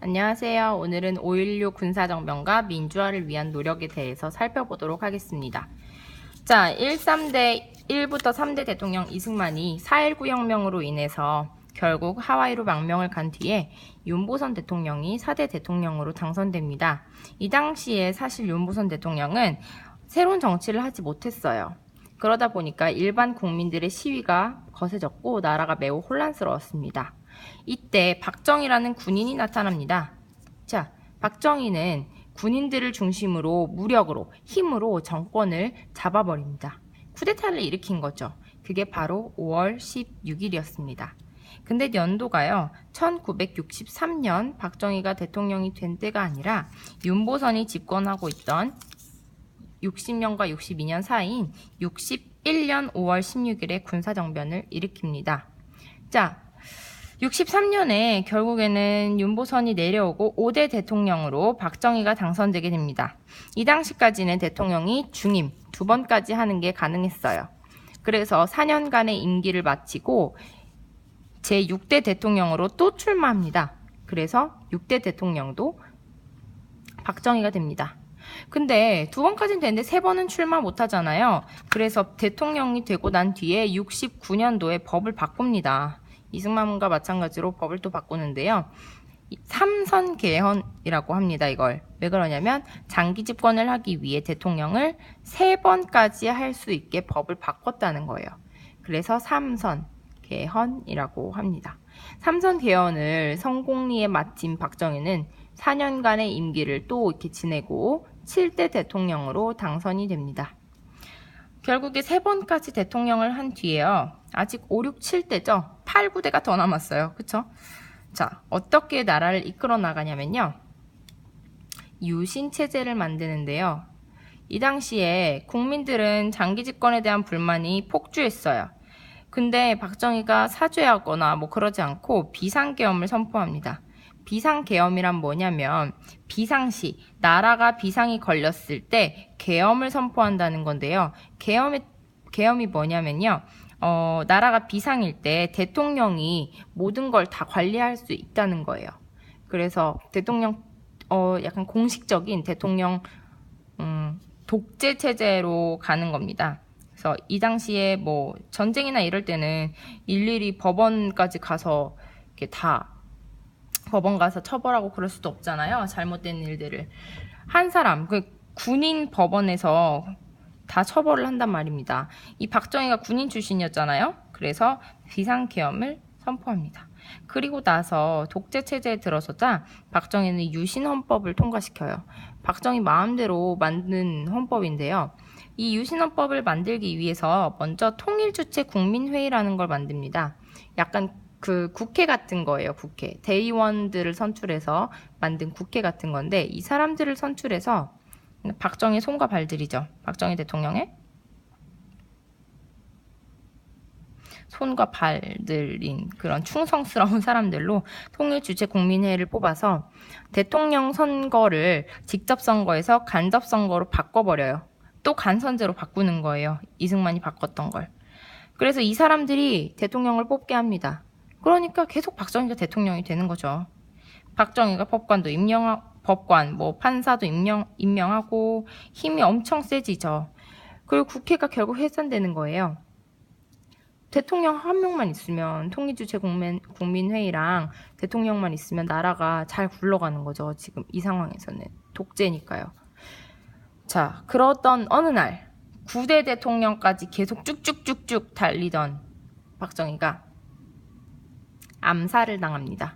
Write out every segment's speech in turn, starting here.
안녕하세요. 오늘은 5.16 군사정변과 민주화를 위한 노력에 대해서 살펴보도록 하겠습니다. 자, 13대 1부터 3대 대통령 이승만이 4.19 혁명으로 인해서 결국 하와이로 망명을 간 뒤에 윤보선 대통령이 4대 대통령으로 당선됩니다. 이 당시에 사실 윤보선 대통령은 새로운 정치를 하지 못했어요. 그러다 보니까 일반 국민들의 시위가 거세졌고 나라가 매우 혼란스러웠습니다. 이때 박정희라는 군인이 나타납니다. 자, 박정희는 군인들을 중심으로 무력으로, 힘으로 정권을 잡아버립니다. 쿠데타를 일으킨 거죠. 그게 바로 5월 16일이었습니다. 근데 연도가요, 1963년 박정희가 대통령이 된 때가 아니라 윤보선이 집권하고 있던 60년과 62년 사이인 61년 5월 16일에 군사정변을 일으킵니다. 자, 63년에 결국에는 윤보선이 내려오고 5대 대통령으로 박정희가 당선되게 됩니다. 이 당시까지는 대통령이 중임 2번까지 하는 게 가능했어요. 그래서 4년간의 임기를 마치고 제6대 대통령으로 또 출마합니다. 그래서 6대 대통령도 박정희가 됩니다. 근데 2번까지는 되는데 3번은 출마 못하잖아요. 그래서 대통령이 되고 난 뒤에 69년도에 법을 바꿉니다. 이승만과 마찬가지로 법을 또 바꾸는데요. 3선 개헌이라고 합니다. 이걸 왜 그러냐면 장기 집권을 하기 위해 대통령을 3번까지 할 수 있게 법을 바꿨다는 거예요. 그래서 3선 개헌이라고 합니다. 3선 개헌을 성공리에 마친 박정희는 4년간의 임기를 또 이렇게 지내고 7대 대통령으로 당선이 됩니다. 결국에 3번까지 대통령을 한 뒤에요. 아직 5, 6, 7대죠. 8, 9대가 더 남았어요. 그쵸? 자, 어떻게 나라를 이끌어 나가냐면요. 유신체제를 만드는데요. 이 당시에 국민들은 장기 집권에 대한 불만이 폭주했어요. 근데 박정희가 사죄하거나 그러지 않고 비상계엄을 선포합니다. 비상계엄이란 뭐냐면 비상시, 나라가 비상이 걸렸을 때 계엄을 선포한다는 건데요. 계엄이 뭐냐면요. 나라가 비상일 때 대통령이 모든 걸 다 관리할 수 있다는 거예요. 그래서 대통령 약간 공식적인 대통령 독재 체제로 가는 겁니다. 그래서 이 당시에 전쟁이나 이럴 때는 일일이 법원까지 가서 이렇게 다 법원 가서 처벌하고 그럴 수도 없잖아요. 잘못된 일들을. 한 사람, 군인 법원에서 다 처벌을 한단 말입니다. 이 박정희가 군인 출신이었잖아요. 그래서 비상계엄을 선포합니다. 그리고 나서 독재체제에 들어서자 박정희는 유신헌법을 통과시켜요. 박정희 마음대로 만든 헌법인데요. 이 유신헌법을 만들기 위해서 먼저 통일주체 국민회의라는 걸 만듭니다. 약간 국회 같은 거예요. 국회. 대의원들을 선출해서 만든 국회 같은 건데 이 사람들을 선출해서 박정희 손과 발들이죠. 박정희 대통령의 손과 발들인 그런 충성스러운 사람들로 통일주체 국민회의를 뽑아서 대통령 선거를 직접 선거에서 간접 선거로 바꿔버려요. 또 간선제로 바꾸는 거예요. 이승만이 바꿨던 걸. 그래서 이 사람들이 대통령을 뽑게 합니다. 그러니까 계속 박정희가 대통령이 되는 거죠. 박정희가 법관, 판사도 임명하고 힘이 엄청 세지죠. 그리고 국회가 결국 해산되는 거예요. 대통령 한 명만 있으면 통일주체 국민회의랑 대통령만 있으면 나라가 잘 굴러가는 거죠. 지금 이 상황에서는 독재니까요. 자, 그러던 어느 날 9대 대통령까지 계속 쭉쭉쭉쭉 달리던 박정희가 암살을 당합니다.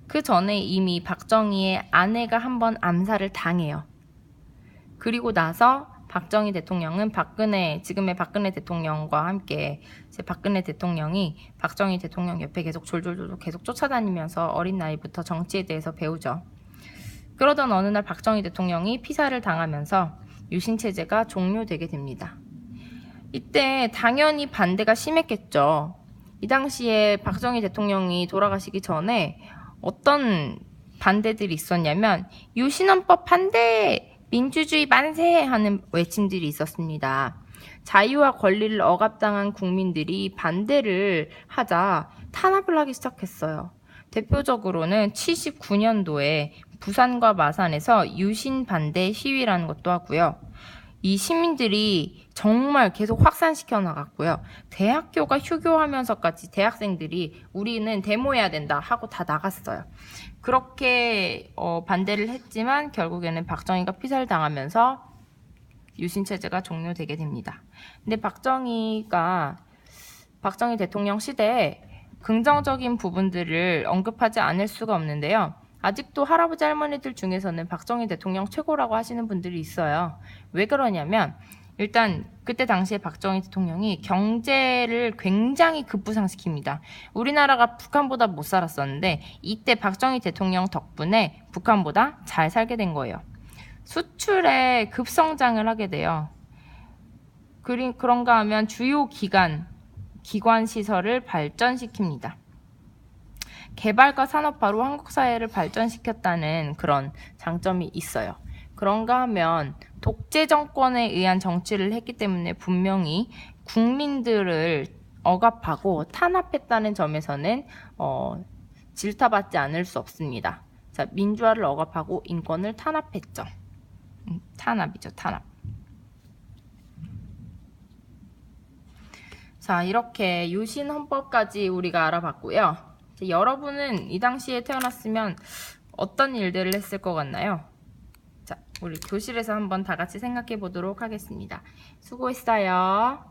그 전에 이미 박정희의 아내가 한번 암살을 당해요. 그리고 나서 박정희 대통령은 지금의 박근혜 대통령과 함께 박근혜 대통령이 박정희 대통령 옆에 계속 졸졸졸 계속 쫓아다니면서 어린 나이부터 정치에 대해서 배우죠. 그러던 어느 날 박정희 대통령이 피살을 당하면서 유신체제가 종료되게 됩니다. 이때 당연히 반대가 심했겠죠. 이 당시에 박정희 대통령이 돌아가시기 전에 어떤 반대들이 있었냐면 유신헌법 반대! 민주주의 만세! 하는 외침들이 있었습니다. 자유와 권리를 억압당한 국민들이 반대를 하자 탄압을 하기 시작했어요. 대표적으로는 79년도에 부산과 마산에서 유신 반대 시위라는 것도 하고요. 이 시민들이 정말 계속 확산시켜 나갔고요. 대학교가 휴교하면서까지 대학생들이 우리는 데모해야 된다 하고 다 나갔어요. 그렇게 반대를 했지만 결국에는 박정희가 피살당하면서 유신체제가 종료되게 됩니다. 근데 박정희 대통령 시대에 긍정적인 부분들을 언급하지 않을 수가 없는데요. 아직도 할아버지 할머니들 중에서는 박정희 대통령 최고라고 하시는 분들이 있어요. 왜 그러냐면 일단 그때 당시에 박정희 대통령이 경제를 굉장히 급부상시킵니다. 우리나라가 북한보다 못 살았었는데 이때 박정희 대통령 덕분에 북한보다 잘 살게 된 거예요. 수출에 급성장을 하게 돼요. 그런가 하면 주요 기관 시설을 발전시킵니다. 개발과 산업화로 한국 사회를 발전시켰다는 그런 장점이 있어요. 그런가 하면 독재 정권에 의한 정치를 했기 때문에 분명히 국민들을 억압하고 탄압했다는 점에서는 질타받지 않을 수 없습니다. 자, 민주화를 억압하고 인권을 탄압했죠. 탄압이죠, 탄압. 자, 이렇게 유신 헌법까지 우리가 알아봤고요. 자, 여러분은 이 당시에 태어났으면 어떤 일들을 했을 것 같나요? 자, 우리 교실에서 한번 다 같이 생각해 보도록 하겠습니다. 수고했어요.